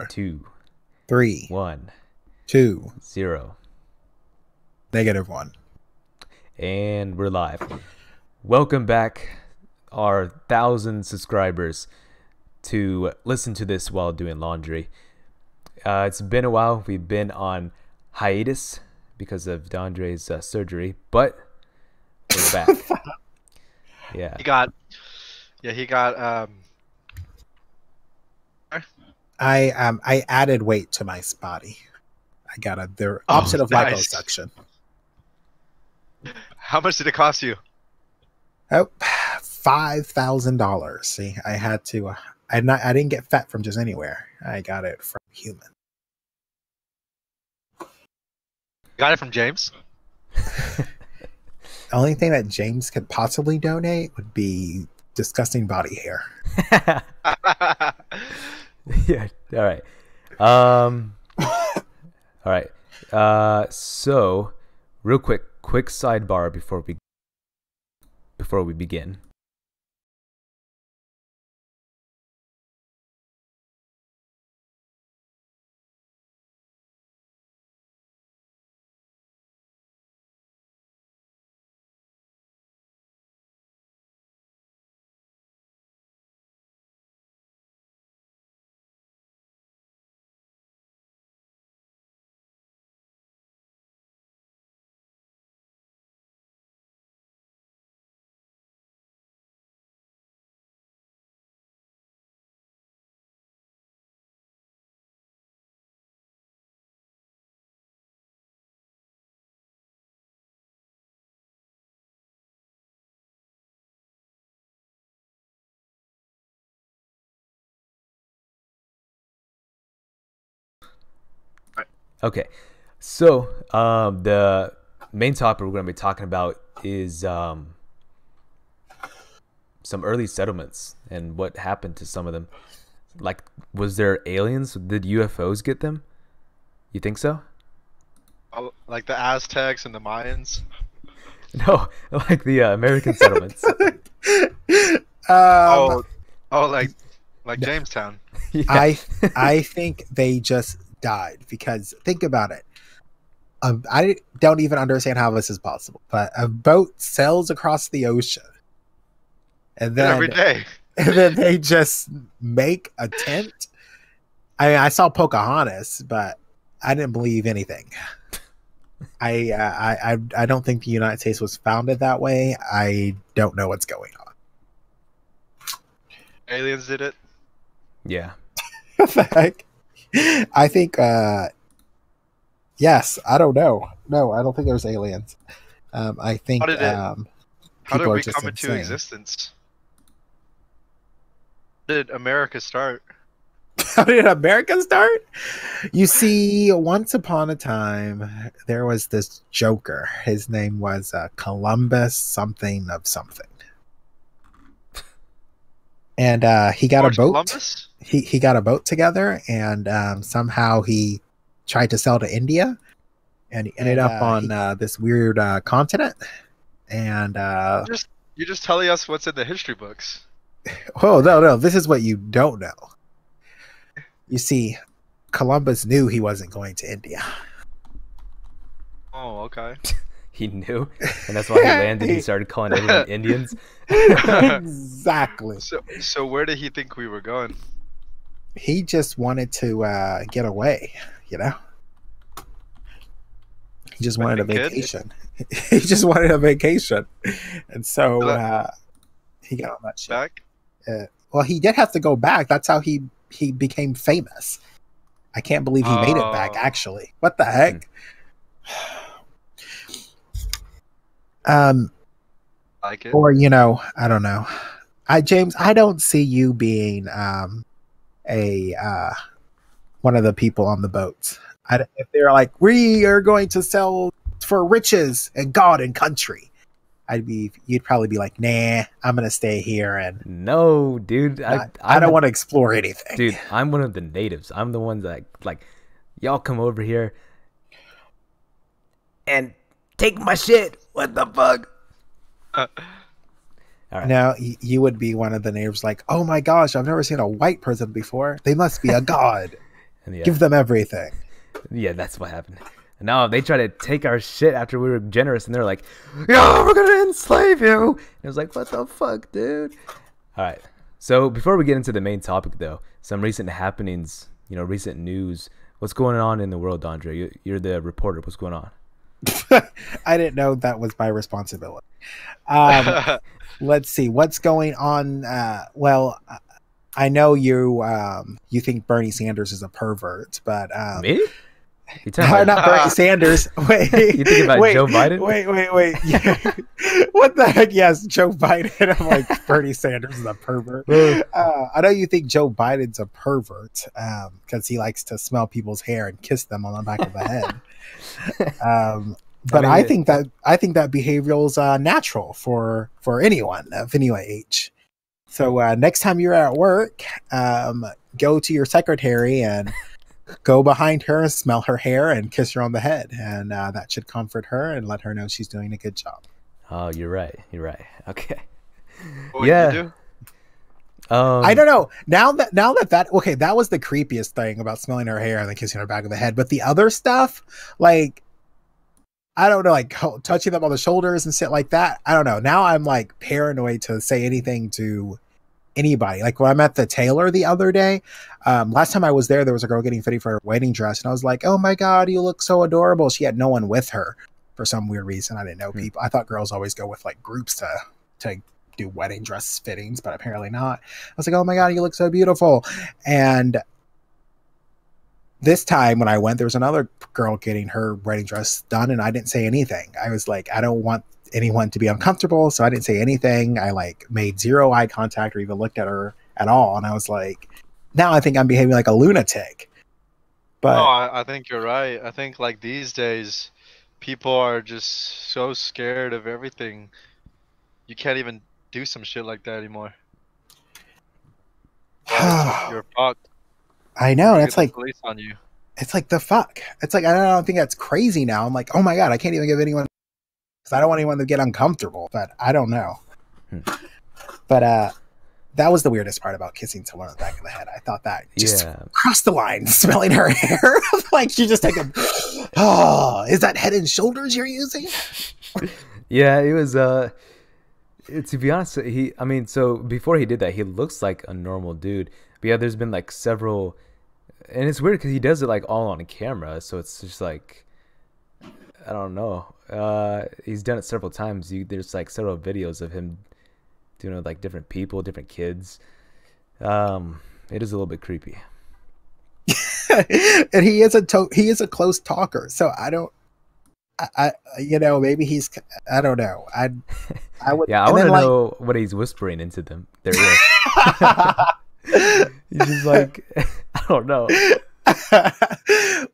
2, 3, 1, 2, 0. -1. And we're live. Welcome back, our 1,000 subscribers, to listen to this while doing laundry. It's been a while. We've been on hiatus because of DeAndre's surgery, but we're back. Yeah. He got I added weight to my body. I got the opposite of nice. liposuction. How much did it cost you? Oh, $5,000. See, I had to. I didn't get fat from just anywhere. I got it from human. Got it from James? The only thing that James could possibly donate would be disgusting body hair. Yeah. All right. All right. So, real quick sidebar before we begin. Okay, so the main topic we're going to be talking about is some early settlements and what happened to some of them. Like, was there aliens? Did UFOs get them? You think so? Oh, like the Aztecs and the Mayans? No, like the American settlements. Oh, like Jamestown. Yeah. I think they just died because think about it. I don't even understand how this is possible, but a boat sails across the ocean, and then Every day. and then they just make a tent. I saw Pocahontas, but I didn't believe anything. I don't think the United States was founded that way. I don't know what's going on. Aliens did it? Yeah. What the heck? I think yes. I don't know. No, I don't think there's aliens. I think How did people are we just come into insane. existence? How did America start? How did America start? You see, once upon a time, there was this joker. His name was Columbus something of something. And he got George a boat. Columbus? He got a boat together, and somehow he tried to sail to India, and he ended up on this weird continent. And You're just telling us what's in the history books. oh no, this is what you don't know. You see, Columbus knew he wasn't going to India. Oh, okay. He knew, and that's why he landed. He started calling everyone Indians. Exactly. So where did he think we were going? He just wanted to get away, you know? He just wanted a Kid? vacation. He just wanted a vacation. And so he got on that shit. Back? Well, he did have to go back. That's how he became famous. I can't believe he made it back, actually. What the heck? Like it? Or, I don't know. James, I don't see you being one of the people on the boats. If they're like, we are going to sell for riches and God and country, you'd probably be like, nah, I'm gonna stay here and No, dude. I don't want to explore anything. Dude, I'm one of the natives. I'm the ones that like, y'all come over here and take my shit. What the fuck? All right. Now you would be one of the neighbors like, oh my gosh, I've never seen a white person before. They must be a god. Yeah. Give them everything. Yeah, that's what happened. And now they try to take our shit after we were generous, and they're like, "Yo, we're gonna enslave you." And it was like, "What the fuck, dude?" All right. So before we get into the main topic, though, some recent happenings, recent news. What's going on in the world, Andre? You're the reporter. What's going on? I didn't know that was my responsibility. Let's see what's going on. Well, I know you think Bernie Sanders is a pervert, but Me? You talking about not Bernie Sanders. Wait, you thinking about Joe Biden? Wait. Yeah. What the heck? Yes, Joe Biden. I'm like, Bernie Sanders is a pervert. I know you think Joe Biden's a pervert because he likes to smell people's hair and kiss them on the back of the head. But I think that behavior is natural for anyone of any age. So next time you're at work, go to your secretary and go behind her and smell her hair and kiss her on the head, and that should comfort her and let her know she's doing a good job. Oh, you're right. Okay. What Yeah. you do? I don't know. Now that okay, that was the creepiest thing about smelling her hair and then kissing her back of the head. But the other stuff, like, I don't know, like touching them on the shoulders and shit like that. I don't know. Now I'm like paranoid to say anything to anybody. Like when I'm at the tailor the other day, last time I was there was a girl getting fitted for her wedding dress, and I was like, "Oh my god, you look so adorable." She had no one with her for some weird reason. I didn't know people. I thought girls always go with like groups to do wedding dress fittings, but apparently not. I was like, "Oh my god, you look so beautiful." And this time when I went, there was another girl getting her wedding dress done, and I didn't say anything. I was like, I don't want anyone to be uncomfortable, so I didn't say anything. I like made zero eye contact or even looked at her at all, and I was like, now I think I'm behaving like a lunatic. But No, I think you're right. I think like these days, people are just so scared of everything. You can't even do some shit like that anymore. You're fucked. I know. You It's get the like police on you. it's like the fuck. It's like I don't think that's crazy now. I'm like, oh my god, I can't even give anyone because I don't want anyone to get uncomfortable. But I don't know. But that was the weirdest part about kissing someone on the back of the head. I thought that just crossed the line, smelling her hair. Like you just take a is that Head and Shoulders you're using? Yeah, it was to be honest, so before he did that, he looks like a normal dude. But yeah, there's been like several, and it's weird because he does it like all on camera, so it's just like, I don't know. He's done it several times. There's like several videos of him doing it with like different people, different kids. It is a little bit creepy. And he is a close talker, so I maybe he's, I don't know. I would. Yeah, I want to know what he's whispering into them. Their ear. He's just like, I don't know.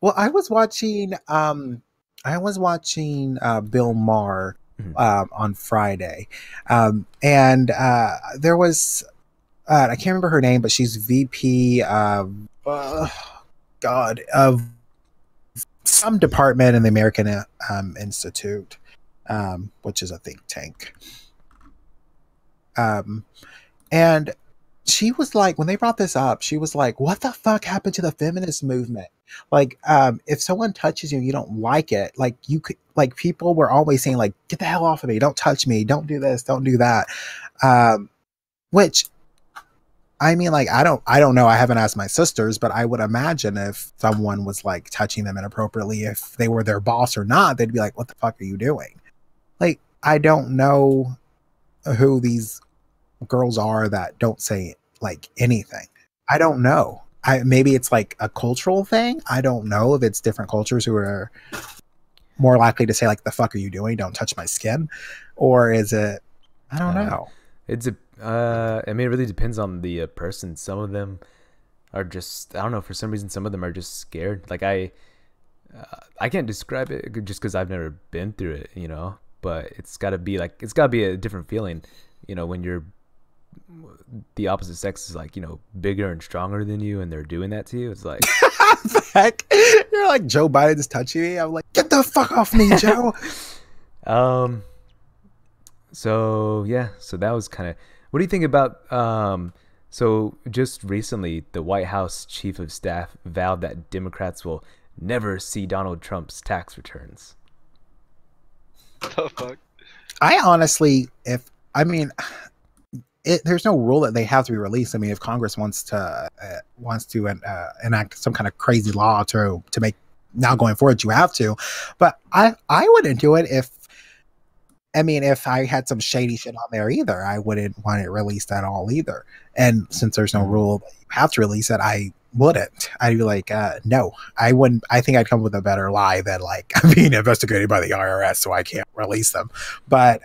Well, I was watching Bill Maher on Friday, and there was I can't remember her name, but she's VP of some department in the American Institute, which is a think tank. And she was like, when they brought this up, she was like, what the fuck happened to the feminist movement? Like, if someone touches you and you don't like it, like you could, like people were always saying like, get the hell off of me. Don't touch me. Don't do this. Don't do that. Which, I mean, like, I don't know. I haven't asked my sisters, but I would imagine if someone was like touching them inappropriately, if they were their boss or not, they'd be like, what the fuck are you doing? Like, I don't know who these girls are that don't say like anything. I don't know. Maybe it's like a cultural thing. I don't know if it's different cultures who are more likely to say like, the fuck are you doing? Don't touch my skin. Or is it, I don't know. I mean, it really depends on the person. Some of them are just, I don't know, for some reason, some of them are just scared. Like I can't describe it just because I've never been through it, but it's got to be a different feeling, when the opposite sex is like, bigger and stronger than you and they're doing that to you. It's like, heck? You're like, Joe Biden's touching me. I'm like, get the fuck off me, Joe. So that was kind of, what do you think about So just recently, the White House chief of staff vowed that Democrats will never see Donald Trump's tax returns. The fuck? I honestly, I mean, there's no rule that they have to be released. I mean, if Congress wants to enact some kind of crazy law to make now going forward, you have to. But I wouldn't do it if I had some shady shit on there either. I wouldn't want it released at all either. And since there's no rule that you have to release it, I wouldn't. I'd be like, no, I wouldn't. I think I'd come with a better lie than like I'm being investigated by the IRS, so I can't release them. But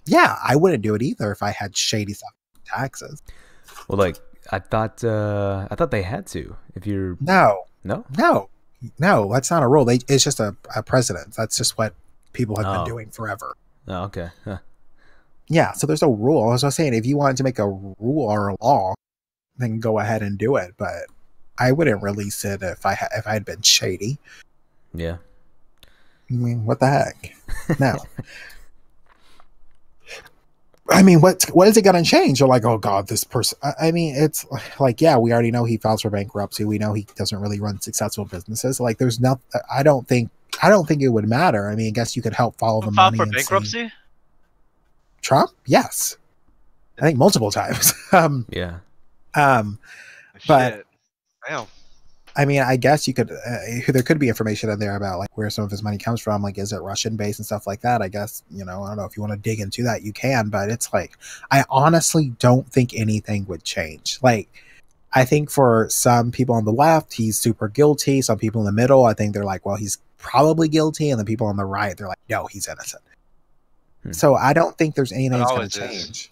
yeah, I wouldn't do it either if I had shady stuff with taxes. Well, like I thought they had to. If you're no, no, that's not a rule. It's just a precedent. That's just what people have been doing forever. Oh, okay. Huh. Yeah, so there's no rule. As I was saying, if you wanted to make a rule or a law, then go ahead and do it. But I wouldn't release it if I had been shady. Yeah. I mean, what the heck? No. I mean, what is it going to change? You're like, oh God, this person. I mean, it's like, yeah, we already know he files for bankruptcy. We know he doesn't really run successful businesses. Like, there's not. I don't think it would matter. I mean, I guess you could help follow the money. Filed for bankruptcy? Trump? Yes, I think multiple times. Yeah. But damn. I mean, I guess you could. There could be information in there about like where some of his money comes from. Like, is it Russian based and stuff like that? I guess I don't know if you want to dig into that, you can. But it's like, I honestly don't think anything would change. Like, I think for some people on the left, he's super guilty. Some people in the middle, I think they're like, well, he's probably guilty, and the people on the right, they're like, no, he's innocent. So I don't think there's anything that's going to change.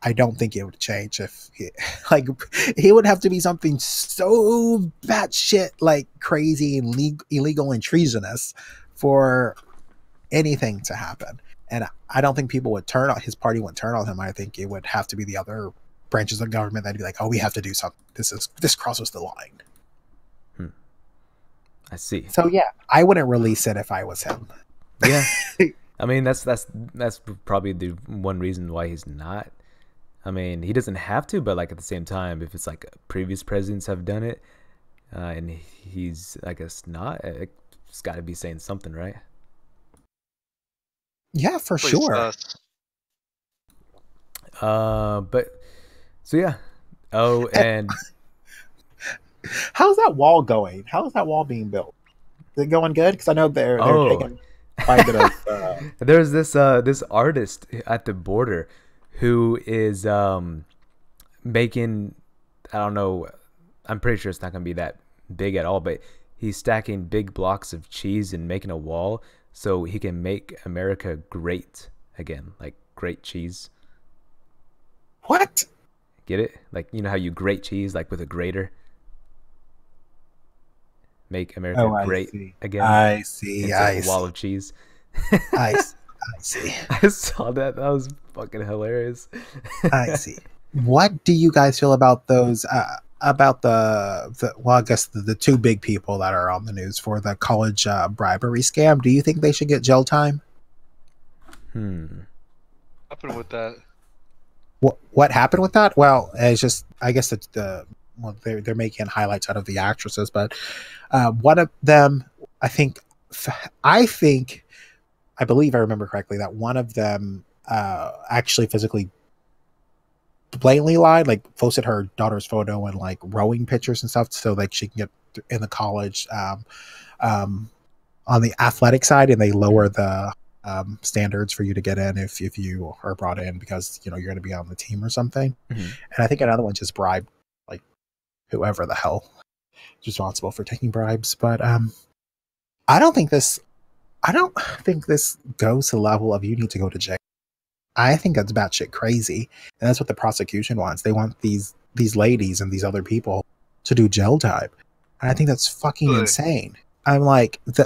I don't think it would change if he would have to be something so batshit like crazy and illegal and treasonous for anything to happen. And I don't think people would his party would turn on him. I think it would have to be the other branches of government that'd be like, oh, we have to do something. This crosses the line. I see. So yeah, I wouldn't release it if I was him. Yeah. I mean, that's probably the one reason why he's not. I mean, he doesn't have to, but like at the same time, if it's like previous presidents have done it, and he's, I guess, not, it's got to be saying something, right? Yeah, for sure. But so yeah. Oh, and how's that wall going? How is that wall being built? Is it going good? Because I know they're taking quite a bit of. There's this artist at the border who is making, I don't know, I'm pretty sure it's not going to be that big at all, but he's stacking big blocks of cheese and making a wall so he can make America great again, like great cheese. What? Get it? Like, you know how you grate cheese, like with a grater? Make America great again. I see. A wall of cheese. I see. I saw that. That was fucking hilarious. I see. What do you guys feel about those? About the well, I guess the two big people that are on the news for the college bribery scam. Do you think they should get jail time? What happened with that? What happened with that? Well, it's just, I guess they're making highlights out of the actresses, but one of them, I believe I remember correctly that one of them actually physically blatantly lied, like posted her daughter's photo and like rowing pictures and stuff so like she can get in the college on the athletic side, and they lower the standards for you to get in if you are brought in because you're going to be on the team or something. And I think another one just bribed like whoever the hell is responsible for taking bribes. But I don't think this goes to the level of you need to go to jail. I think that's batshit crazy, and that's what the prosecution wants. They want these ladies and these other people to do jail time, and I think that's fucking insane. I'm like, they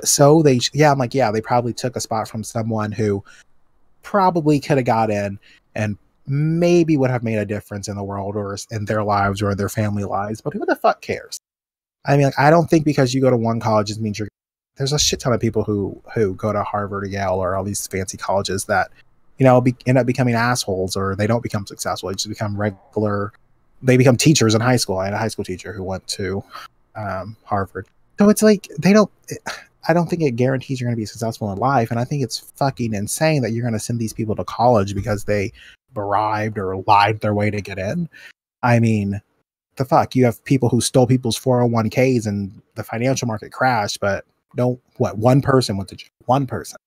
probably took a spot from someone who probably could have got in and maybe would have made a difference in the world or in their lives or in their family lives. But who the fuck cares? I mean, like, I don't think because you go to one college just means there's a shit ton of people who go to Harvard or Yale or all these fancy colleges that end up becoming assholes, or they don't become successful. They just become regular. They become teachers in high school. I had a high school teacher who went to Harvard. So it's like I don't think it guarantees you're going to be successful in life. And I think it's fucking insane that you're going to send these people to college because they bribed or lied their way to get in. I mean, the fuck? You have people who stole people's 401ks and the financial market crashed, but one person went to jail. One person.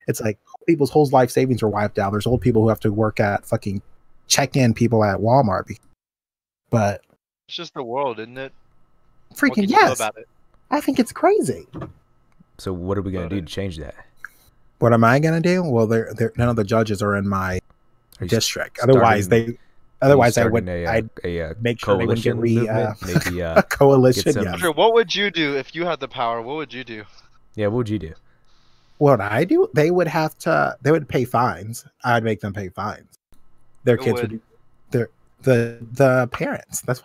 It's like people's whole life savings are wiped out. There's old people who have to work at fucking check-in people at Walmart. But it's just the world, isn't it? Freaking yes. About it? I think it's crazy. So what are we going to do to change that? What am I going to do? Well, none of the judges are in my district. Otherwise, I would make sure they would get maybe a coalition. Yes. What would you do if you had the power? What would you do? Yeah, what would you do? What I do? They would pay fines. I'd make them pay fines. Their kids would. The parents. That's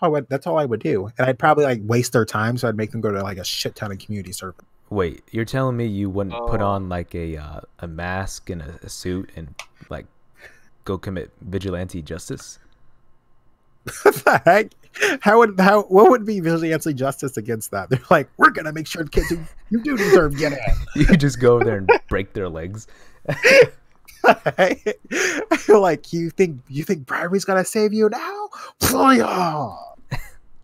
all I would do. And I'd probably like waste their time, so I'd make them go to like a shit ton of community service. Wait, you're telling me you wouldn't put on like a mask and a suit and like go commit vigilante justice? What the heck? What would be vigilante justice against that? They're like, we're gonna make sure the kids who do deserve get in. You just go over there and break their legs. Like you think bribery's gonna save you now?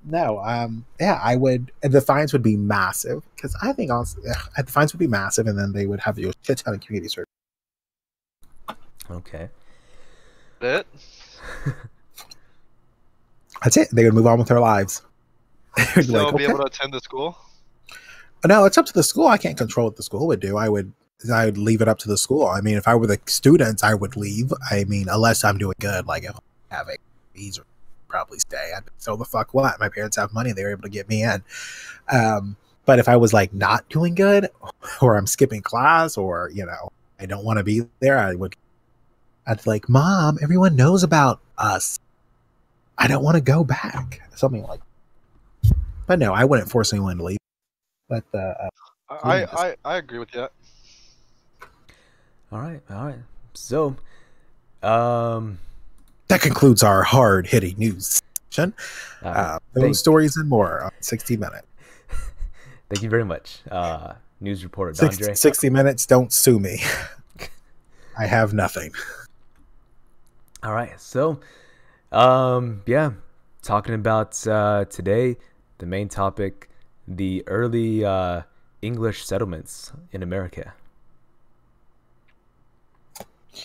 No, yeah, I would. And the fines would be massive because I think also the fines would be massive, and then they would have a shit ton of community service. Okay. That. That's it. They would move on with their lives. They'll like, be able to attend the school. No, it's up to the school. I can't control what the school would do. I would leave it up to the school. I mean, if I were the students, I would leave. I mean, unless I'm doing good, like if I'm having visa, probably stay. So the fuck what? My parents have money; they were able to get me in. But if I was like not doing good, or I'm skipping class, or I don't want to be there, I'd like, Mom, everyone knows about us. I don't want to go back. Something like. But no, I wouldn't force anyone to leave. But I agree with that. All right. So, that concludes our hard-hitting news section. Those stories and more on 60 Minutes. Thank you very much, news reporter Andre. 60 Minutes, don't sue me. I have nothing. All right, so, yeah, talking about today, the main topic, the early English settlements in America.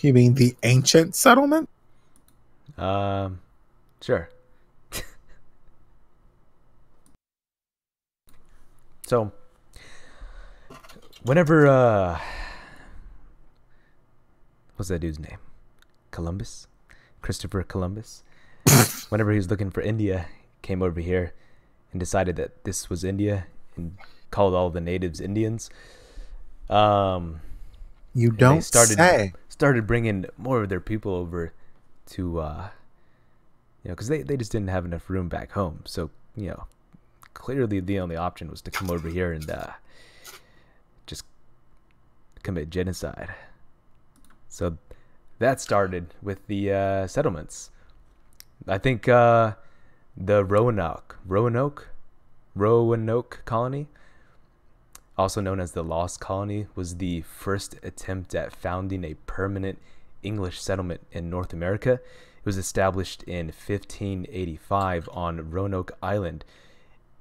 You mean the ancient settlement? Sure. So, whenever, what's that dude's name? Christopher Columbus. Whenever he was looking for India, came over here and decided that this was India and called all the natives Indians. You don't say. Started bringing more of their people over to, because they just didn't have enough room back home. So, clearly the only option was to come over here and just commit genocide. So that started with the settlements. I think the Roanoke Colony, also known as the Lost Colony, was the first attempt at founding a permanent English settlement in North America. It was established in 1585 on Roanoke Island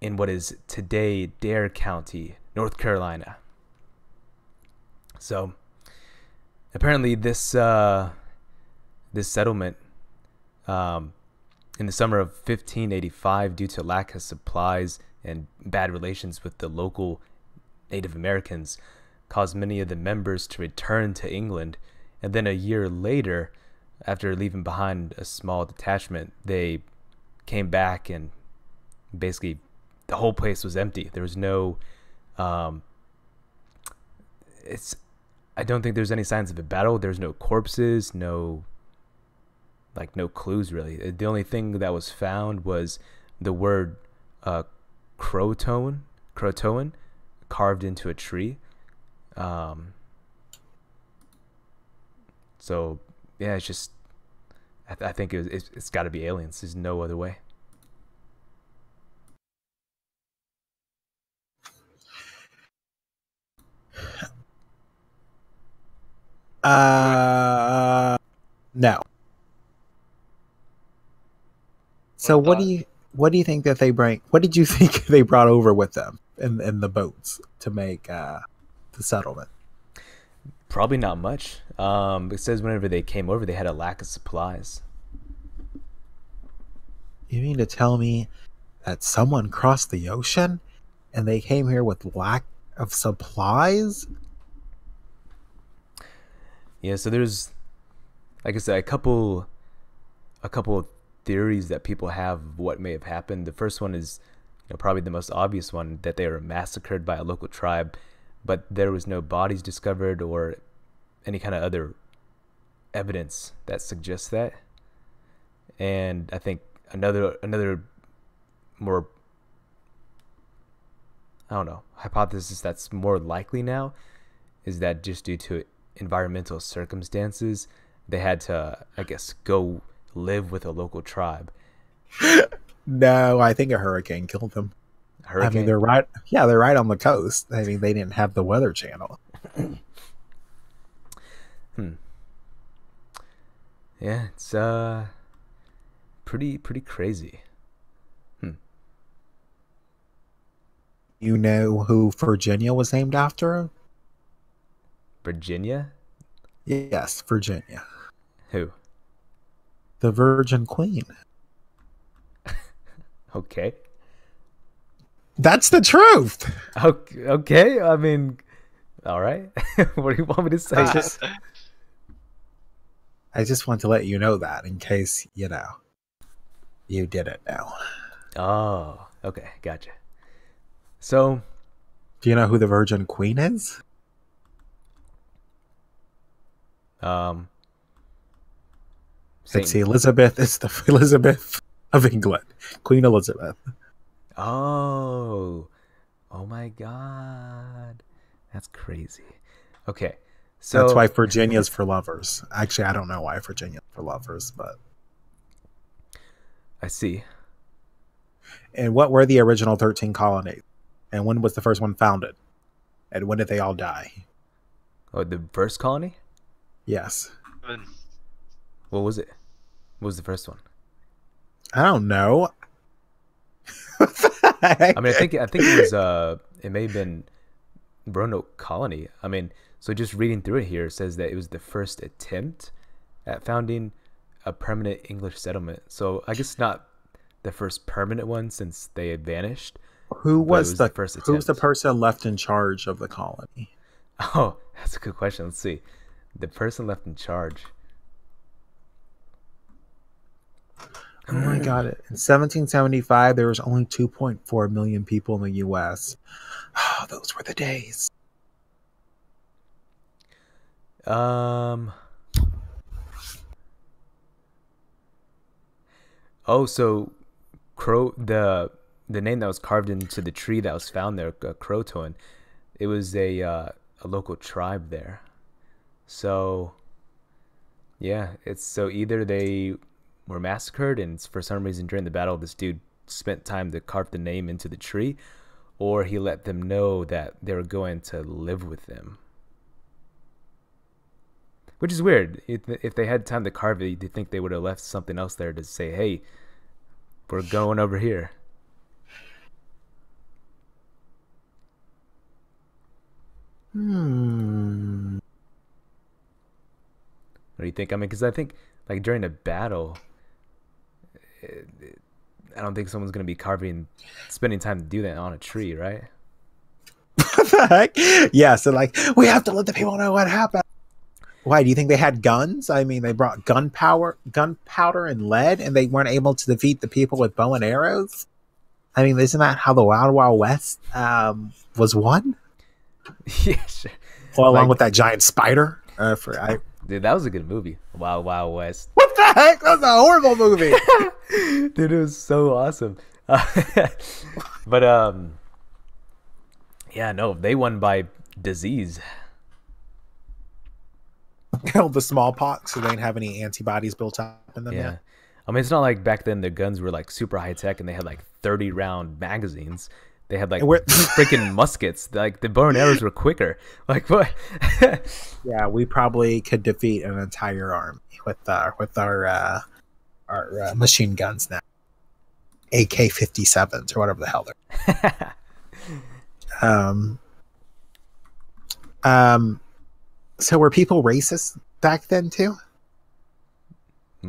in what is today Dare County, North Carolina. So apparently this settlement in the summer of 1585, due to lack of supplies and bad relations with the local Native Americans, caused many of the members to return to England. And then a year later, after leaving behind a small detachment, they came back and basically the whole place was empty. There was no I don't think there's any signs of a battle. There's no corpses, no clues really. The only thing that was found was the word Croatoan carved into a tree. So yeah, it's just I think it's got to be aliens. There's no other way. No. So What thought? what do you think that they bring? What did you think they brought over with them in the boats to make the settlement? Probably not much. It says whenever they came over, they had a lack of supplies. You mean to tell me that someone crossed the ocean and they came here with lack of supplies? Yeah, so there's, like I said, a couple of theories that people have of what may have happened. The first one is, probably the most obvious one, that they were massacred by a local tribe, but there was no bodies discovered or any kind of other evidence that suggests that. And I think another more, I don't know, hypothesis that's more likely now is that just due to environmental circumstances, they had to, I guess, go live with a local tribe. No, I think a hurricane killed them. I mean, Hurricane. they're right. Yeah, they're right on the coast. I mean, they didn't have the Weather Channel. Yeah, it's pretty crazy. You know who Virginia was named after? Virginia? Yes, Virginia. Who? The Virgin Queen. Okay. That's the truth. Okay. I mean, all right. What do you want me to say? I just want to let you know that in case, you didn't know. Oh, okay, gotcha. So, Do you know who the Virgin Queen is? um, It's Saint. Elizabeth. It's the Elizabeth of England. Queen Elizabeth. Oh, oh my God, that's crazy. Okay, so That's why Virginia's for lovers. Actually, I don't know why Virginia's for lovers, but. I see. And what were the original 13 colonies? And when was the first one founded? And when did they all die? Oh, the first colony? Yes. What was it? What was the first one? I don't know. I mean, I think it was it may have been Roanoke Colony. I mean, so just reading through it here, it says that it was the first attempt at founding a permanent English settlement. So I guess not the first permanent one since they had vanished. Who but it was the first who's the attempt. person left in charge of the colony? Oh, that's a good question. Let's see. The person left in charge. Oh my god. In 1775 there was only 2.4 million people in the US. Oh, those were the days. Oh, so Crow the name that was carved into the tree that was found there, Croatoan, it was a local tribe there. So yeah, it's so either they were massacred and for some reason during the battle this dude spent time to carve the name into the tree, or he let them know that they were going to live with them. Which is weird. If they had time to carve it, you'd think they would have left something else there to say, "Hey, we're going over here." Hmm. What do you think? I mean, because I think like during a battle, I don't think someone's gonna be spending time to do that on a tree, right? What the heck? Yeah, so like we have to let the people know what happened. Why do you think they had guns? I mean, they brought gunpowder and lead, and they weren't able to defeat the people with bow and arrows. I mean, isn't that how the Wild Wild West was won? Yeah, sure. Well, along Like, with that giant spider. dude, that was a good movie. Wild Wild West. What the heck? That was a horrible movie. Dude, it was so awesome. But yeah, no, they won by disease. The smallpox, so they didn't have any antibodies built up in them Yeah. yet. I mean, it's not like back then the guns were like super high tech and they had like 30 round magazines. They had like And we're freaking muskets. Like the bow and arrows were quicker. Like what? yeah, we probably could defeat an entire army with our machine guns now, AK-57s or whatever the hell they're. Um, so were people racist back then too?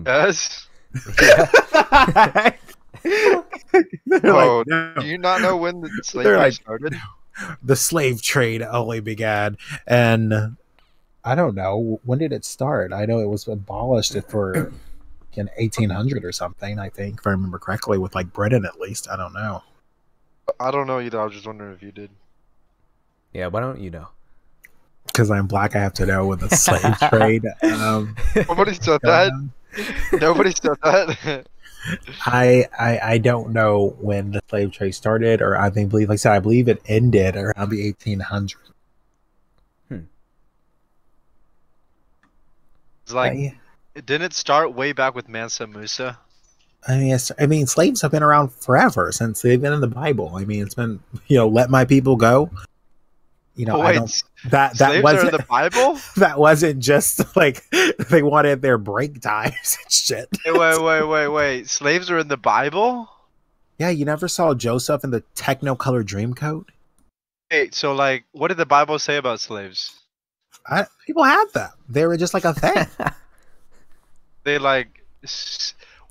Yes. Yeah. They're Oh, like, no. do you not know when the slavery like- started? The slave trade only began, and I don't know when did it start. I know it was abolished for in 1800 or something. I think, if I remember correctly, with like Britain at least. I don't know. I don't know either. I was just wondering if you did. Yeah, why don't you know? Because I'm black, I have to know with the slave trade. Nobody said that. Nobody said that. I don't know when the slave trade started, or I think believe like I said, I believe it ended around the 1800s. It's like, didn't it start way back with Mansa Musa? I mean, slaves have been around forever since they've been in the Bible. I mean, it's been let my people go. Oh, I wait, don't. That slaves are in wasn't the Bible? that wasn't just like they wanted their break times and shit. Wait. Slaves are in the Bible? Yeah, you never saw Joseph in the Technicolor Dreamcoat? Wait, so like, what did the Bible say about slaves? People had them. They were just like a thing. They like,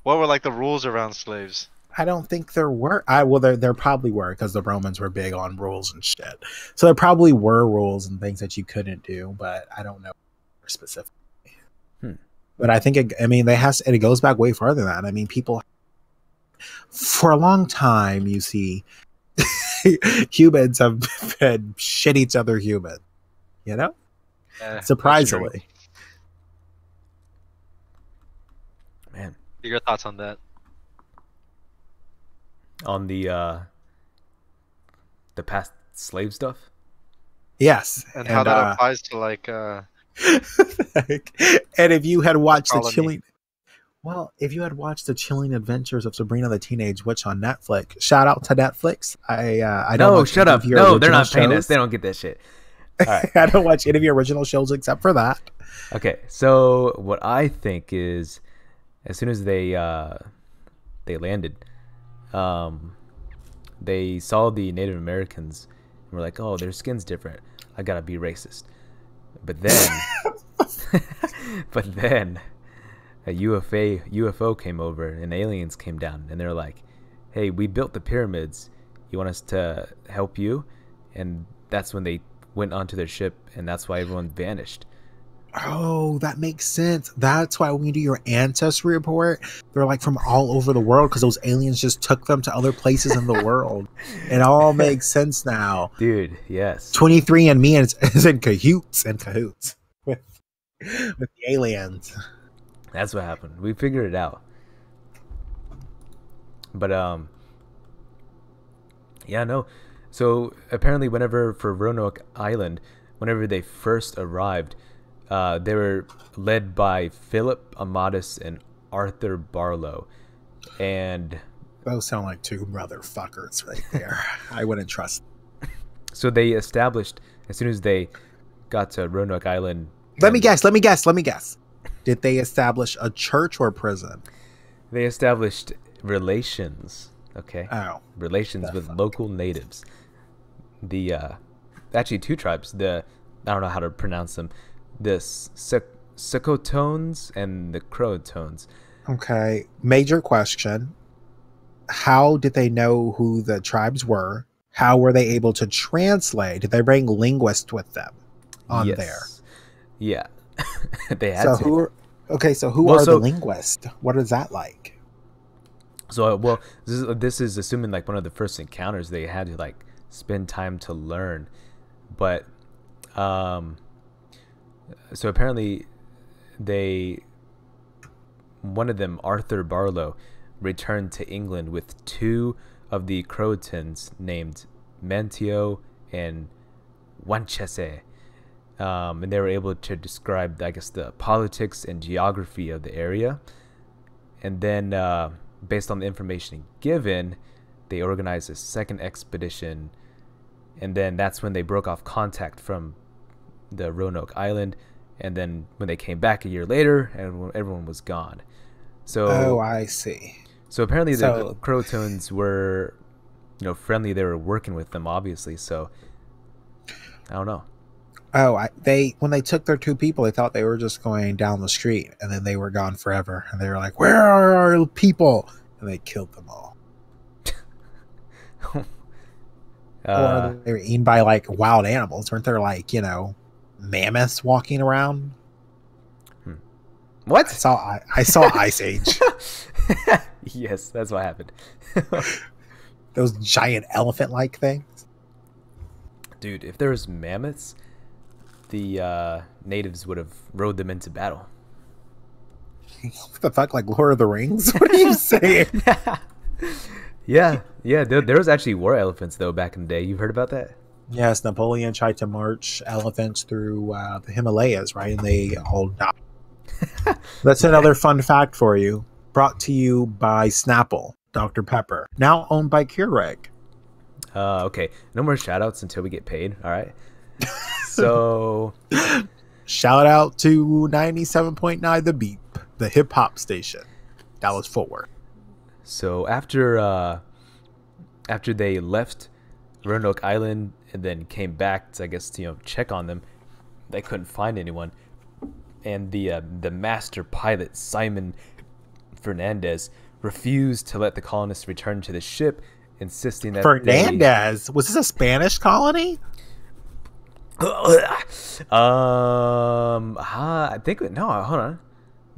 what were like the rules around slaves? I don't think there were. Well, there probably were because the Romans were big on rules and shit. So there probably were rules and things that you couldn't do, but I don't know specifically. But I think it goes back way farther than that. I mean, people for a long time, you see, humans have been shit each other human. Yeah, that's Surprisingly. true. Man, your thoughts on that? On the past slave stuff? Yes. And how that applies to like and if you had watched colony. if you had watched the chilling adventures of Sabrina the Teenage Witch on Netflix, shout out to Netflix. I don't watch shut any up. of your No, they're original not paying us. shows. They don't get that shit. All right. I don't watch any of your original shows except for that. Okay, so what I think is, as soon as they landed, they saw the Native Americans and were like, "Oh, their skin's different. I gotta be racist." But then, a UFO came over and aliens came down and they're like, "Hey, we built the pyramids. You want us to help you?" And that's when they went onto their ship, and that's why everyone vanished. Oh, that makes sense. That's why when you do your ancestry report, they're like from all over the world because those aliens just took them to other places in the world. It all makes sense now. Dude, yes. 23andMe is in cahoots with the aliens. That's what happened. We figured it out. But yeah, no. So apparently for Roanoke Island, whenever they first arrived, they were led by Philip Amatus and Arthur Barlow. And those sound like two motherfuckers right there. I wouldn't trust them. So they established, as soon as they got to Roanoke Island. Let me guess. Did they establish a church or prison? They established relations. Okay. Oh. Relations with local natives. Actually two tribes. I don't know how to pronounce them. The Secotones and the Croatones. Okay. Major question. How did they know who the tribes were? How were they able to translate? Did they bring linguists with them on there? Yeah. They had to. Who are the linguists? What is that like? So, this is assuming like one of the first encounters they had to like spend time to learn. But so apparently one of them, Arthur Barlow, returned to England with two of the Croatans named Manteo and Wanchese. and they were able to describe, I guess, the politics and geography of the area. And then, based on the information given, they organized a second expedition, and then that's when they broke off contact from the Roanoke Island. And then when they came back a year later, everyone was gone. So, Oh, I see. so apparently the So, Croatoans were, friendly. They were working with them, obviously. So I don't know. when they took their 2 people, they thought they were just going down the street, and then they were gone forever. And they were like, "Where are our people?" And they killed them all. Uh, Or they were eaten by like wild animals. Weren't there like mammoths walking around? what? I saw Ice Age. Yes, that's what happened. Those giant elephant-like things. Dude, if there was mammoths, the natives would have rode them into battle. What the fuck, like Lord of the Rings? What are you saying? Yeah. There was actually war elephants though back in the day. You've heard about that? Yes, Napoleon tried to march elephants through the Himalayas, right? And they all died. That's another fun fact for you. Brought to you by Snapple, Dr. Pepper. Now owned by Keurig. Okay. No more shout outs until we get paid. All right. So, Shout out to 97.9 The Beep, the hip hop station. That was Fort Worth. so after they left Roanoke Island and then came back to, I guess, check on them, they couldn't find anyone. And the master pilot, Simon Fernandez, refused to let the colonists return to the ship, insisting that Fernandez? Was this a Spanish colony? I think no. Hold on.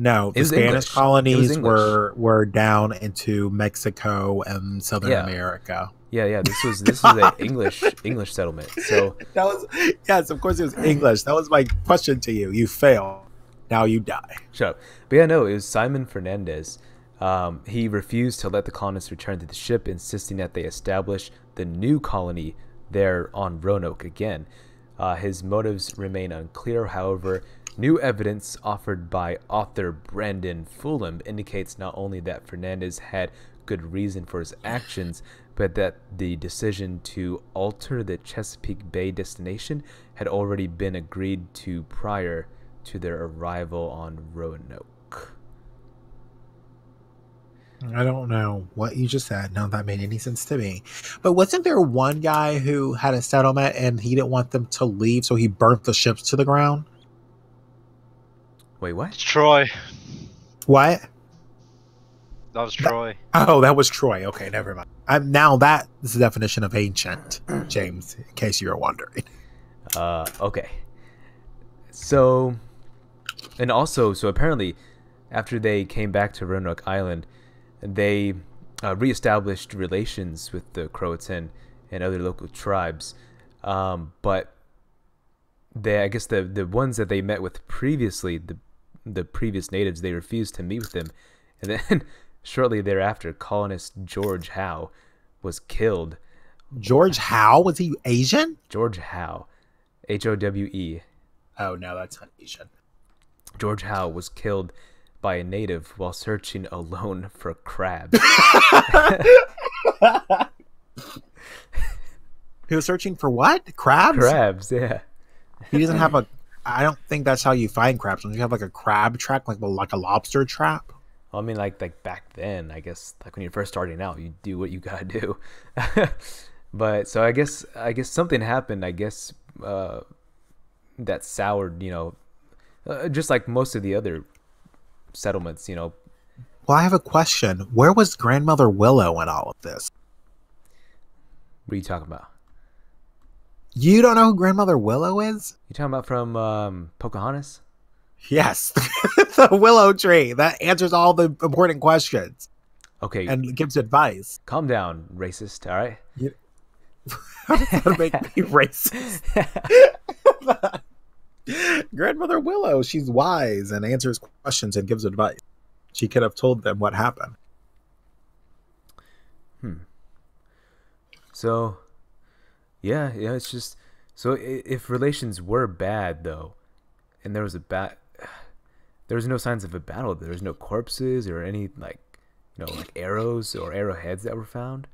No, It the was Spanish English. It was colonies English. were down into Mexico and Southern Yeah. America. Yeah. This was an English settlement. So That was yes, of course it was English. That was my question to you. You fail. Now you die. shut up. But yeah, no, it was Simon Fernandez. He refused to let the colonists return to the ship, insisting that they establish the new colony there on Roanoke again. His motives remain unclear. However, new evidence offered by author Brandon Fulham indicates not only that Fernandez had good reason for his actions, but that the decision to alter the Chesapeake Bay destination had already been agreed to prior to their arrival on Roanoke. I don't know what you just said. None of that made any sense to me. But wasn't there one guy who had a settlement and he didn't want them to leave, so he burnt the ships to the ground? Wait, what? It's Troy. What? That was Troy. Oh, that was Troy. Okay, never mind. Now that is the definition of ancient, James, in case you were wondering. Okay. So, and also, so apparently, after they came back to Roanoke Island, they reestablished relations with the Croatan and other local tribes. But I guess the ones that they met with previously, the previous natives, they refused to meet with them. And then shortly thereafter, colonist George Howe was killed. George Howe? Was he Asian? George Howe, Howe. Oh, no, that's not Asian. George Howe was killed by a native while searching alone for crabs. He was searching for what? Crabs? Crabs, yeah. He doesn't have a... I don't think that's how you find crabs. Don't you have like a crab trap, like a lobster trap? Well, I mean, like back then, I guess, like when you're first starting out, you do what you gotta do. But so I guess something happened. I guess that soured, just like most of the other settlements, Well, I have a question. Where was Grandmother Willow in all of this? What are you talking about? You don't know who Grandmother Willow is? You talking about from Pocahontas? Yes. The willow tree that answers all the important questions Okay, and gives advice. calm down, racist. All right. How does that make me racist? Grandmother Willow, she's wise and answers questions and gives advice. She could have told them what happened. So, yeah, it's just So if relations were bad though, and there was there was no signs of a battle. There was no corpses or any like, like arrows or arrowheads that were found.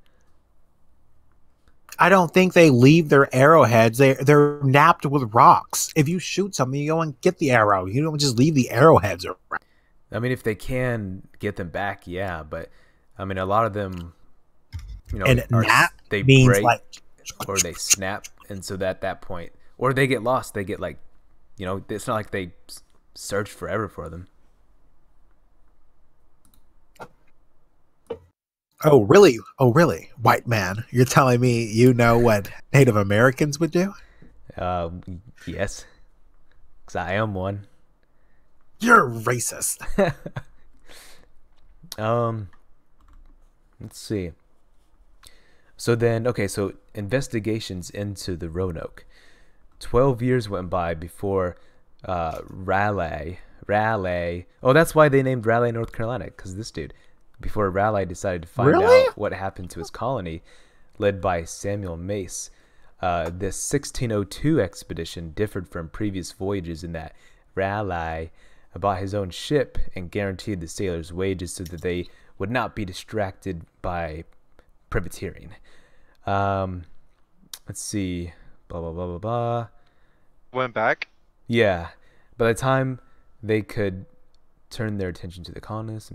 I don't think they leave their arrowheads. They're napped with rocks. If you shoot something, you go and get the arrow. You don't just leave the arrowheads around. I mean, if they can get them back, yeah, but I mean, a lot of them, And nap they means break like or they snap, and so at that point, or they get lost. They get like, it's not like they search forever for them. oh really? Oh really? White man, you're telling me you know what Native Americans would do? Uh, yes, because I am one. You're racist. Let's see. So then, okay, so investigations into the Roanoke. 12 years went by before Raleigh. Oh, that's why they named Raleigh, North Carolina, because this dude, before Raleigh decided to find Really? out what happened to his colony, led by Samuel Mace. This 1602 expedition differed from previous voyages in that Raleigh bought his own ship and guaranteed the sailors wages so that they would not be distracted by privateering. Let's see. Blah, blah, blah, blah, blah. Went back. Yeah. By the time they could turn their attention to the colonists.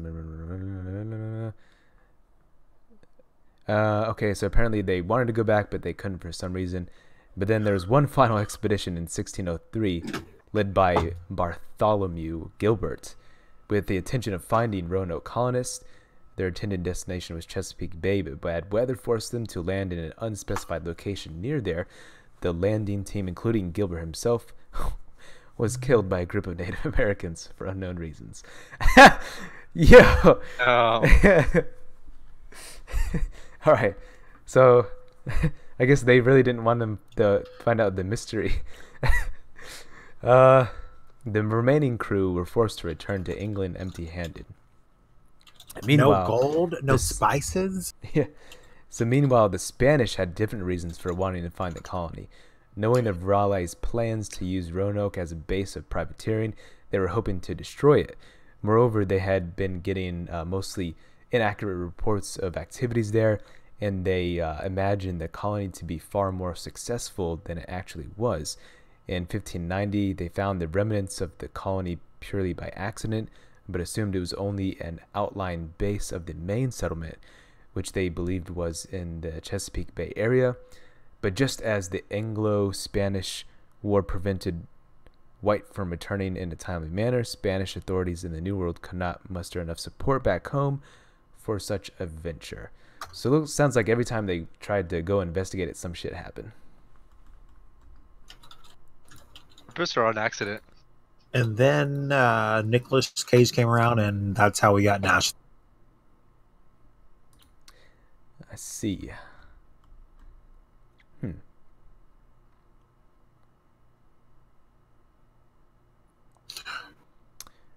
Okay, so apparently they wanted to go back, but they couldn't for some reason. But then there was one final expedition in 1603, led by Bartholomew Gilbert, with the intention of finding Roanoke colonists. Their intended destination was Chesapeake Bay, but bad weather forced them to land in an unspecified location near there. The landing team, including Gilbert himself, was killed by a group of Native Americans for unknown reasons. Yo! Oh. All right, so I guess they really didn't want them to find out the mystery. The remaining crew were forced to return to England empty-handed. Meanwhile, No gold, no this- spices. Yeah. So meanwhile, the Spanish had different reasons for wanting to find the colony. Knowing of Raleigh's plans to use Roanoke as a base of privateering, they were hoping to destroy it. Moreover, they had been getting mostly inaccurate reports of activities there, and they imagined the colony to be far more successful than it actually was. In 1590, they found the remnants of the colony purely by accident, but assumed it was only an outlying base of the main settlement, which they believed was in the Chesapeake Bay area. But just as the Anglo-Spanish War prevented White from returning in a timely manner, Spanish authorities in the New World could not muster enough support back home for such a venture. So it sounds like every time they tried to go investigate it, some shit happened. Purpose or on accident? And then Nicolas Cage came around, and that's how we got Nash. I see.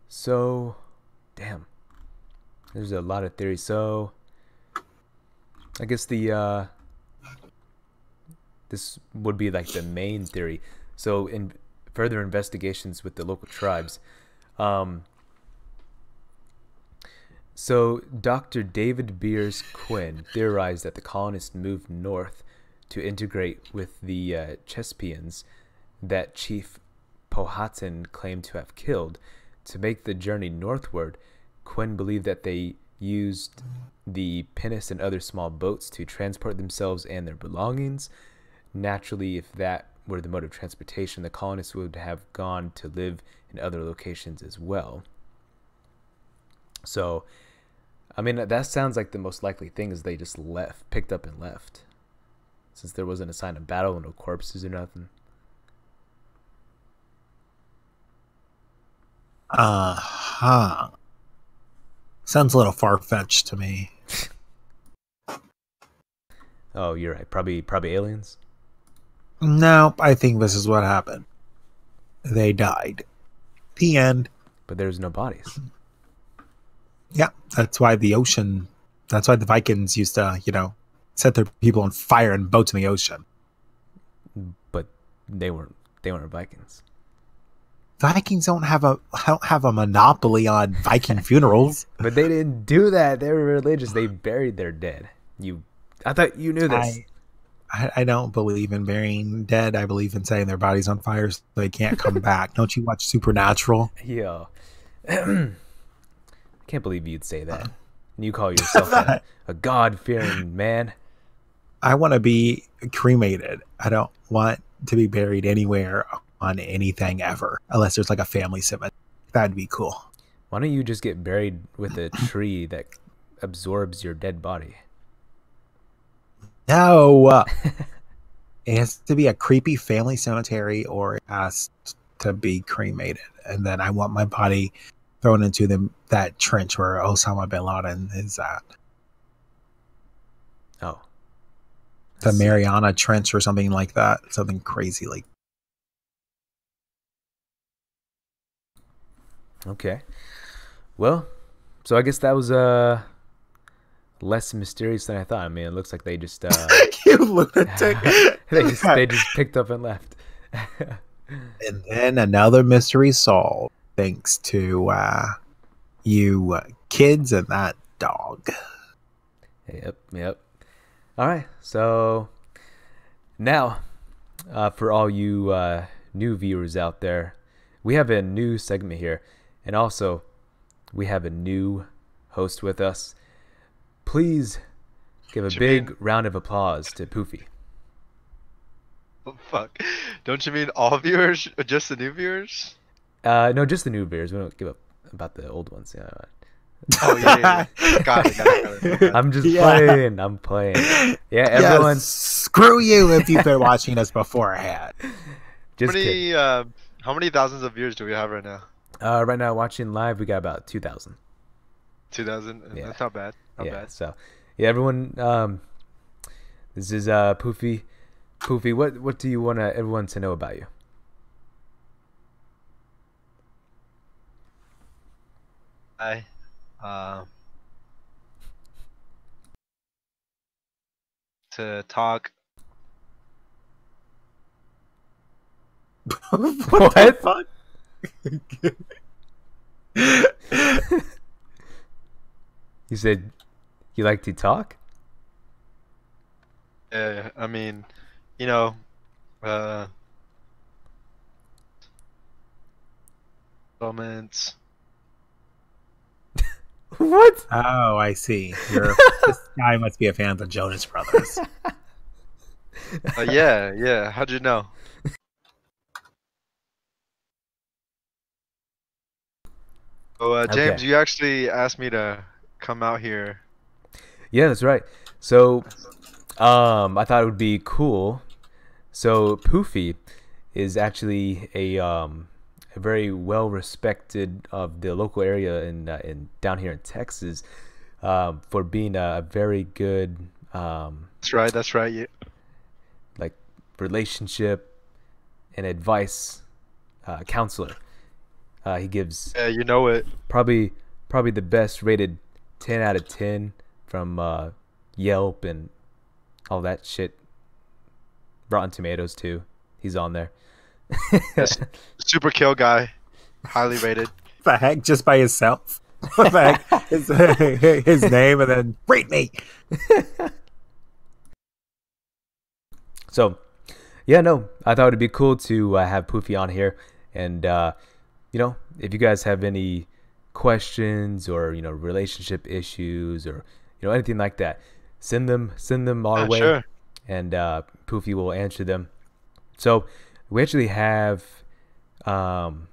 So, damn. There's a lot of theories. So, I guess the this would be like the main theory. So, in further investigations with the local tribes, so Dr. David Beers Quinn theorized that the colonists moved north to integrate with the Chesapeakeans that Chief Powhatan claimed to have killed. To make the journey northward, Quinn believed that they used the pinnace and other small boats to transport themselves and their belongings. Naturally, if that were the mode of transportation, the colonists would have gone to live in other locations as well. So, I mean, that sounds like the most likely thing is they just picked up and left. Since there wasn't a sign of battle, no corpses or nothing. Sounds a little far-fetched to me. Oh, you're right. Probably aliens. No, I think this is what happened. They died. The end. But there's no bodies. Yeah, that's why the Vikings used to, set their people on fire in boats in the ocean. But they weren't Vikings. Vikings don't have a monopoly on Viking funerals. But they didn't do that. They were religious. They buried their dead. I thought you knew this. I don't believe in burying dead. I believe in setting their bodies on fire so they can't come back. Don't you watch Supernatural? Yo. I can't believe you'd say that. And you call yourself a God-fearing man. I want to be cremated. I don't want to be buried anywhere on anything ever, unless there's like a family cemetery. That'd be cool. Why don't you just get buried with a tree that absorbs your dead body? No. It has to be a creepy family cemetery, or it has to be cremated. And then I want my body thrown into that trench where Osama bin Laden is at. Oh. The Mariana Trench or something like that. Something crazy like. Okay. Well, so I guess that was less mysterious than I thought. I mean, it looks like they just You lunatic. they just picked up and left. And then another mystery solved, thanks to you kids and that dog. Yep. All right. So now, for all you new viewers out there, we have a new segment here, and also we have a new host with us. Please give a big round of applause to Poofy. Oh, fuck. Don't you mean all viewers or just the new viewers? No, just the new viewers. We don't give up about the old ones. Yeah. Oh, yeah. Got it. I'm just playing. I'm playing. Yeah, everyone. Yes, screw you if you've been watching us beforehand. Just kidding. How many thousands of viewers do we have right now? Right now, watching live, we got about 2,000. 2,000? Yeah. That's not bad. Not bad. So, yeah, everyone. This is Poofy. Poofy, what do you want everyone to know about you? Hi. To talk. What the fuck? You said you like to talk? I mean, comments. What? Oh, I see. This guy must be a fan of the Jonas Brothers. Yeah. How'd you know? Oh, James, Okay. you actually asked me to come out here. Yeah, that's right. So, I thought it would be cool. So, Poofy is actually a very well respected of the local area in down here in Texas, for being a very good That's right. Yeah. like relationship and advice counselor. He gives Yeah, you know it. probably the best rated 10 out of 10 from Yelp and all that shit. Rotten Tomatoes too. He's on there. Yes. Super kill guy. Highly rated. The heck, just by himself. What the heck? His name and then rate me. So, yeah, no, I thought it'd be cool to have Poofy on here, and if you guys have any questions or relationship issues or anything like that, send them our way, Sure. and Poofy will answer them. So we actually have kind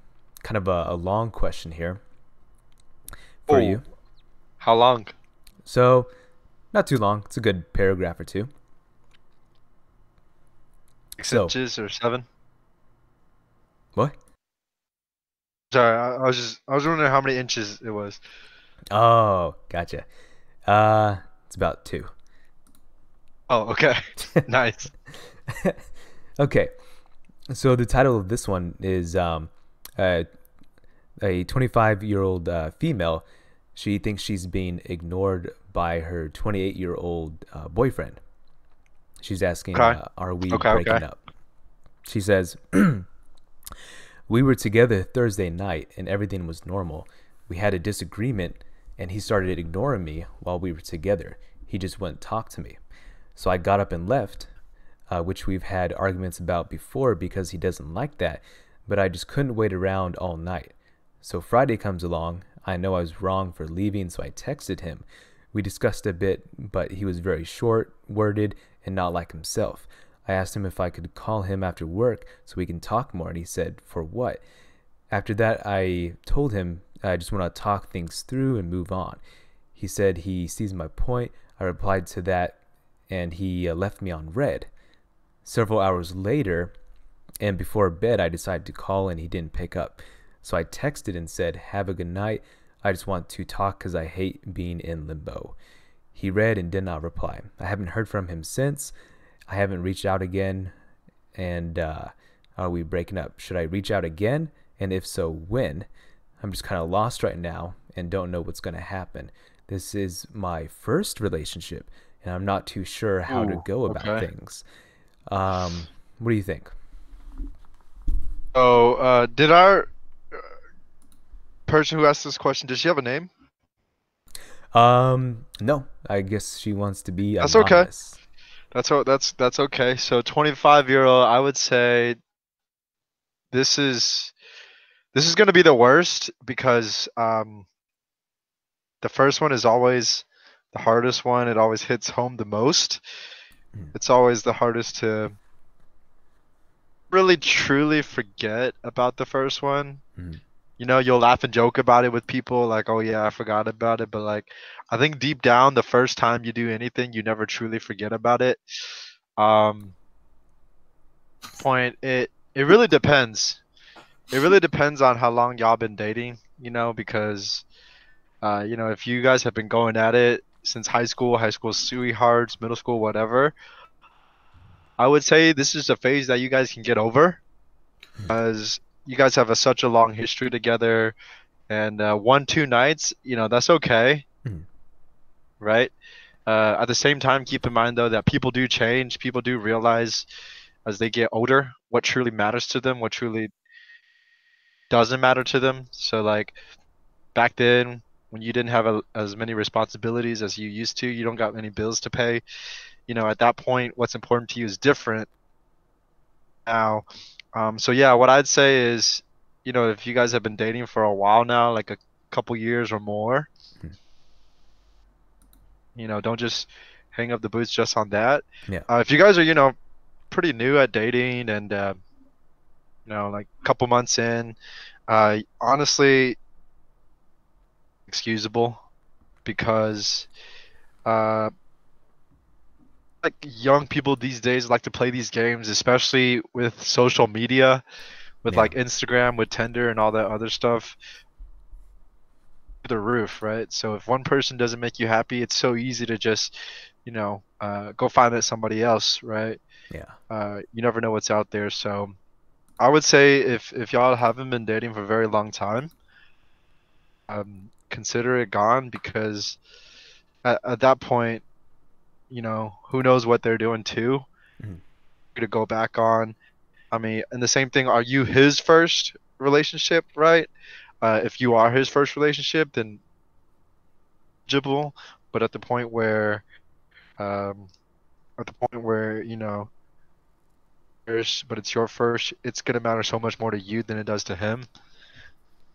of a long question here for you. How long? So not too long. It's a good paragraph or two. 6 So- inches or 7? What? Sorry, I was wondering how many inches it was. Oh, gotcha. It's about 2. Oh, okay. Nice. Okay, so the title of this one is a 25-year-old female. She thinks she's being ignored by her 28-year-old boyfriend. She's asking, Okay. are we Okay. breaking up? She says, we were together Thursday night and everything was normal. We had a disagreement and he started ignoring me while we were together. He just wouldn't talk to me. So I got up and left, which we've had arguments about before because he doesn't like that, but I just couldn't wait around all night. So Friday comes along. I know I was wrong for leaving, so I texted him. We discussed a bit, but he was very short-worded and not like himself. I asked him if I could call him after work so we can talk more, and he said, for what? After that, I told him I just want to talk things through and move on. He said he sees my point. I replied to that, and he left me on red. Several hours later, and before bed, I decided to call, and he didn't pick up. So I texted and said, have a good night. I just want to talk because I hate being in limbo. He read and did not reply. I haven't heard from him since. I haven't reached out again. And are we breaking up? Should I reach out again? And if so, when? I'm just kind of lost right now and don't know what's going to happen. This is my first relationship, and I'm not too sure how to go about things. What do you think? Oh, did our person who asked this question, does she have a name? No. I guess she wants to be That's okay. anonymous. That's okay. So 25-year-old, I would say this is gonna be the worst because the first one is always the hardest one. It always hits home the most. It's always the hardest to really truly forget about the first one. You know, you'll laugh and joke about it with people like, oh yeah, I forgot about it. But like, I think deep down, the first time you do anything, you never truly forget about it. It really depends. It really depends on how long y'all been dating, you know, because you know, if you guys have been going at it since high school sweethearts, middle school, whatever, I would say this is a phase that you guys can get over because you guys have such a long history together, and 1, 2 nights, you know, that's okay, right? At the same time, keep in mind though that people do change. People do realize as they get older what truly matters to them, what truly doesn't matter to them. So like back then, when you didn't have as many responsibilities as you used to, you don't got any bills to pay. You know, at that point, what's important to you is different now. So yeah, what I'd say is, you know, if you guys have been dating for a while now, like a couple years or more, you know, don't just hang up the boots just on that. Yeah. If you guys are, you know, pretty new at dating and you know, like a couple months in, honestly, excusable because uh, like young people these days like to play these games, especially with social media, with Yeah. like Instagram, with Tinder, and all that other stuff. The roof, right? So if one person doesn't make you happy, it's so easy to just, you know, go find it somebody else, right? Yeah. You never know what's out there. So I would say if y'all haven't been dating for a very long time, consider it gone because at that point, you know, who knows what they're doing too. Gonna go back on. I mean, and the same thing. Are you his first relationship, right? If you are his first relationship, then eligible. But um, at the point where you know, but it's your first, it's gonna matter so much more to you than it does to him.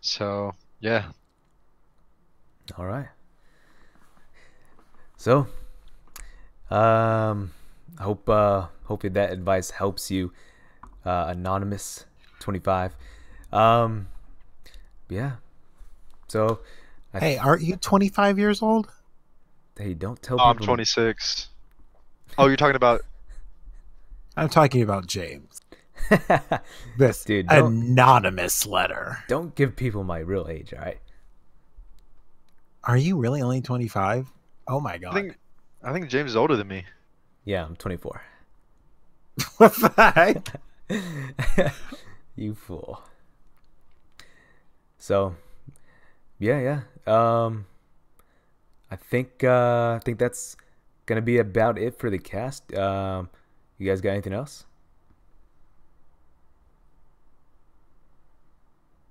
So yeah. All right. So, hopefully that advice helps you, anonymous 25. Yeah. So, Hey, aren't you 25 years old? Hey, don't tell Oh, I'm people. 26. Oh, you're talking about? I'm talking about James. This Dude, anonymous letter. don't give people my real age, all right? Are you really only 25? Oh my god. I think James is older than me. Yeah, I'm 24. What the heck? You fool. So, yeah. I think that's gonna be about it for the cast. You guys got anything else?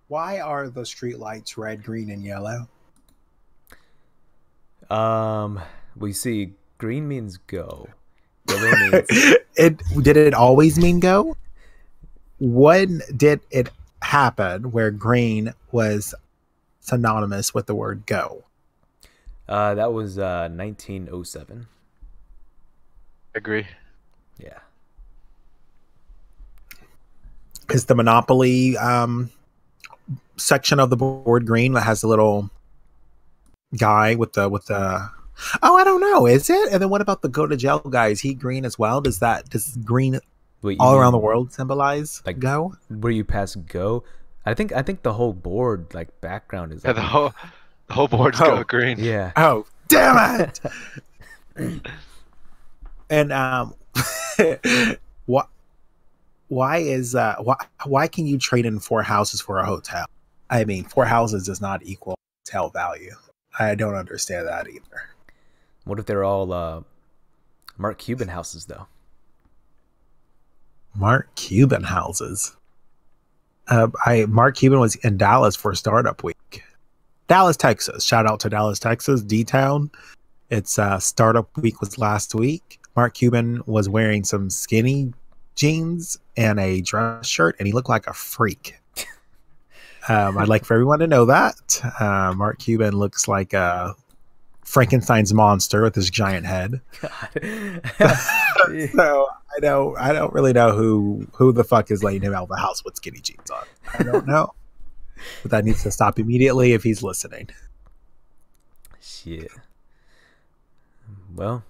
Why are the street lights red, green, and yellow? We see green means go. Yellow means It did it always mean go? When did it happen where green was synonymous with the word go? that was 1907. Agree. Yeah. Is the Monopoly section of the board green that has a little guy with the oh, I don't know, is it? And then what about the go to jail guy? Is he green as well? Does green Wait, you all around the mean world symbolize like go? where you pass go? I think the whole board like background is Yeah, like the whole board's Oh. go green. yeah. Oh, damn it! And what? Why is why can you trade in 4 houses for a hotel? I mean, 4 houses does not equal hotel value. I don't understand that either. What if they're all Mark Cuban houses though? Mark Cuban houses. Mark Cuban was in Dallas for Startup Week. Dallas, Texas. Shout out to Dallas, Texas, D Town. It's Startup Week was last week. Mark Cuban was wearing some skinny jeans and a dress shirt, and he looked like a freak. I'd like for everyone to know that Mark Cuban looks like a Frankenstein's monster with his giant head. So I don't really know who the fuck is letting him out of the house with skinny jeans on. I don't know, but that needs to stop immediately if he's listening. Shit. Well,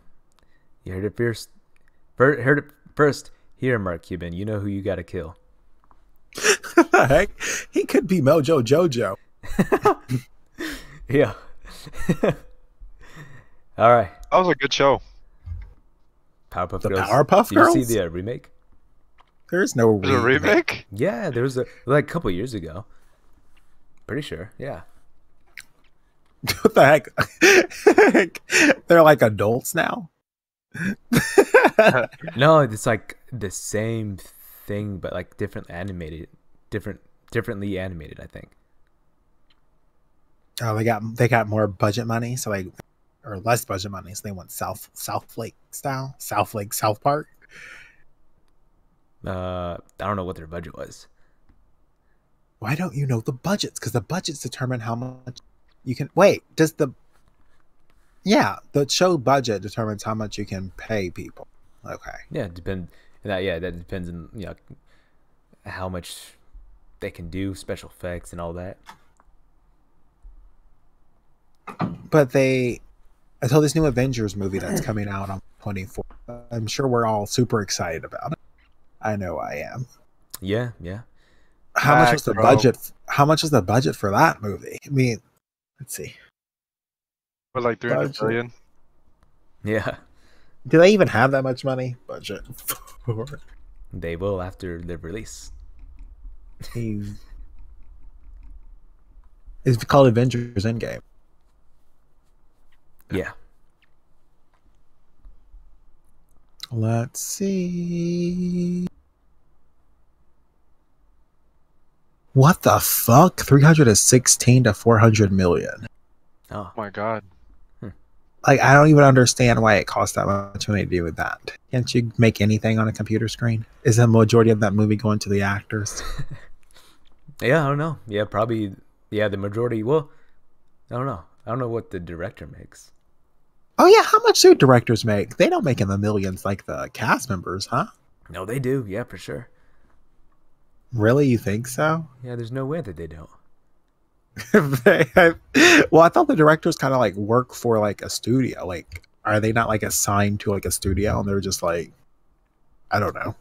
you heard it first. Heard it first here, Mark Cuban. You know who you got to kill. The heck? He could be Mojo Jojo. Yeah. All right. That was a good show. Powerpuff The Girls. Powerpuff Did you Girls? see the remake? There's no There's a remake? Yeah, there was like a couple years ago. Pretty sure. Yeah. What the heck? They're like adults now. No, it's like the same thing, but like differently animated. I think. Oh, they got more budget money, so or less budget money, so they want South Lake style, South Park. I don't know what their budget was. Why don't you know the budgets? Because the budgets determine how much you can. Wait, the show budget determines how much you can pay people. Okay. Yeah, that depends on how much they can do, special effects and all that. But until this new Avengers movie that's coming out on 24th, I'm sure we're all super excited about it. I know I am. Yeah. How much was the budget? How much was the budget for that movie? I mean, let's see. For like 300 Budget. billion. Yeah. Do they even have that much money? Budget. They will after the release. It's called Avengers Endgame. Yeah. Let's see. What the fuck? 316 to 400 million. Oh. Oh my god. Like, I don't even understand why it costs that much money to do with that. Can't you make anything on a computer screen? Is the majority of that movie going to the actors? Yeah, I don't know. Yeah, probably. Yeah, the majority. Well, I don't know. I don't know what the director makes. Oh yeah, how much do directors make? They don't make in the millions like the cast members, huh? No, they do. Yeah, for sure. Really, you think so? Yeah, there's no way that they don't. Well, I thought the directors kind of like work for like a studio. Like, are they not like assigned to like a studio and they're just like, I don't know.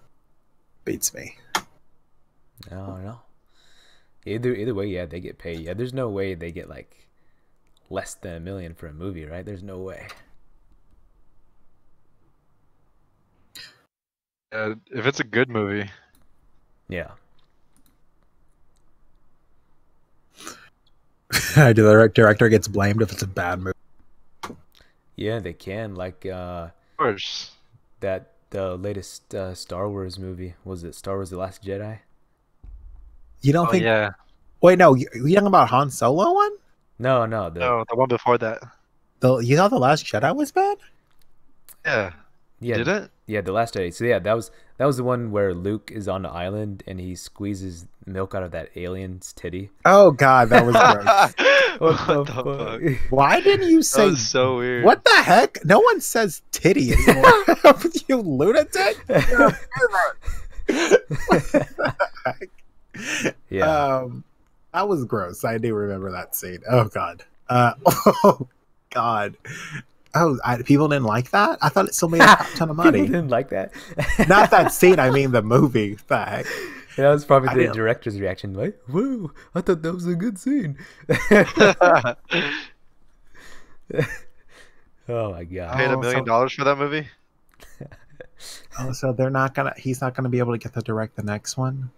Beats me. I don't know. Either way, yeah, they get paid. Yeah, there's no way they get like less than $1 million for a movie, right? There's no way. If it's a good movie. Yeah. The director gets blamed if it's a bad movie. Yeah, they can. Like Of course. the latest Star Wars movie. Was it Star Wars: The Last Jedi? You don't Oh think? yeah. Wait, no, you talking about Han Solo one? No, No, the one before that. You thought the Last Jedi was bad? Yeah. yeah, Did it? yeah, the Last Jedi. So yeah, that was the one where Luke is on the island and he squeezes milk out of that alien's titty. Oh God, that was gross. What the fuck? Why didn't you That say? was so weird. What the heck? No one says titty anymore. You lunatic. Yeah. That was gross. I do remember that scene. Oh God. Oh God. Oh, people didn't like that. I thought it still made a ton of money. People didn't like that. Not that scene. I mean the movie. The heck? That was probably I the didn't- director's reaction. Like, whoa, I thought that was a good scene. Oh my god. Paid Oh, $1 million for that movie? Oh, so they're not gonna. He's not gonna be able to get to direct the next one.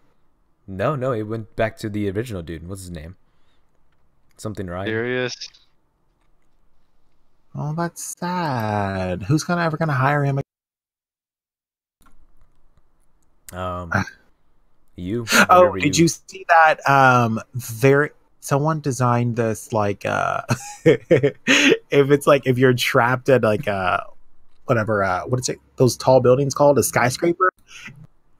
No, it went back to the original dude. What's his name? Something Ryan. Serious? Oh, that's sad. Who's ever gonna hire him? You. Oh, whatever did you see that? There, someone designed this like if you're trapped at like whatever what is it? Those tall buildings called a skyscraper.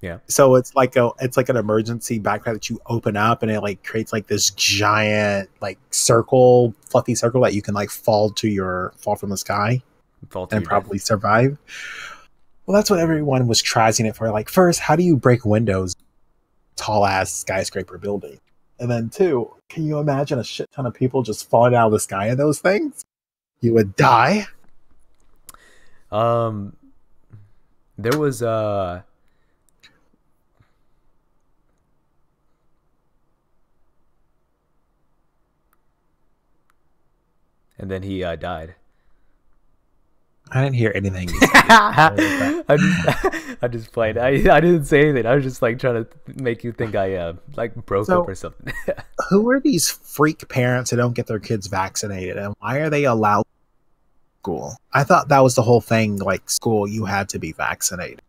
Yeah. So it's like an emergency backpack that you open up and it like creates like this giant like fluffy circle that you can like fall from the sky Fall to and your probably survive. Well, that's what everyone was trying it for. Like, first, how do you break windows? Tall ass skyscraper building, and then two, can you imagine a shit ton of people just falling out of the sky in those things? You would die. There was and then he died. I didn't hear anything. You said. I just played. I didn't say anything. I was just like trying to make you think I like broke up or something. Who are these freak parents who don't get their kids vaccinated, and why are they allowed school? I thought that was the whole thing. Like school, you had to be vaccinated.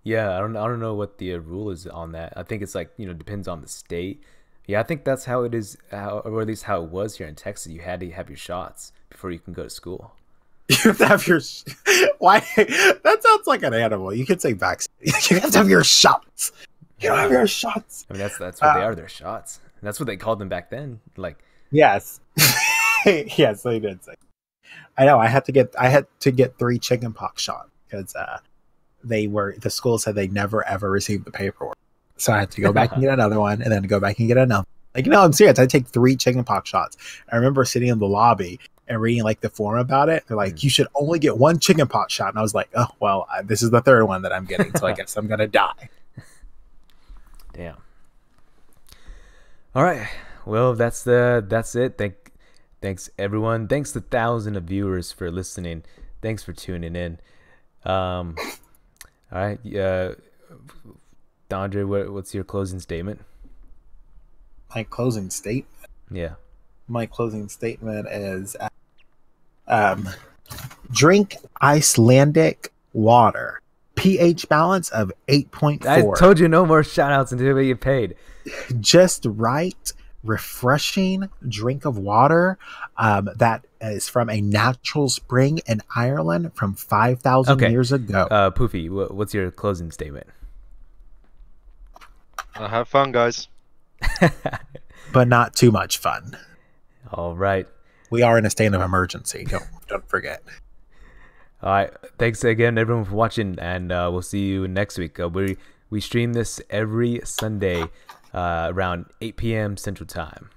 Yeah, I don't know what the rule is on that. I think it's like, depends on the state. Yeah, I think that's how it is, or at least how it was here in Texas. You had to have your shots before you can go to school. You have to have your why? That sounds like an animal. You could say vaccinated. You have to have your shots. You don't have your shots. I mean, that's what they are. They're shots. And that's what they called them back then. Like, yes, yes, they did say. I know. I had to get 3 chickenpox shots because the school said they never ever received the paperwork. So I had to go back and get another one, and then go back and get another. Like, no, I'm serious. I take 3 chickenpox shots. I remember sitting in the lobby and reading like the forum about it. They're like, you should only get 1 chickenpox shot, and I was like, oh well, this is the 3rd one that I'm getting, so I guess I'm gonna die. damn. All right. Well, that's it. Thanks everyone. Thanks to thousands of viewers for listening. Thanks for tuning in. All right. Andre, what's your closing statement? My closing statement. Yeah. My closing statement is drink Icelandic water. pH balance of 8.4. I told you no more shout outs until we get paid. Just right, refreshing drink of water that is from a natural spring in Ireland from 5,000 years ago. Poofy, what's your closing statement? Have fun, guys. But not too much fun. All right. We are in a state of emergency. Don't forget. All right. Thanks again, everyone, for watching, and we'll see you next week. We stream this every Sunday around 8 p.m. Central Time.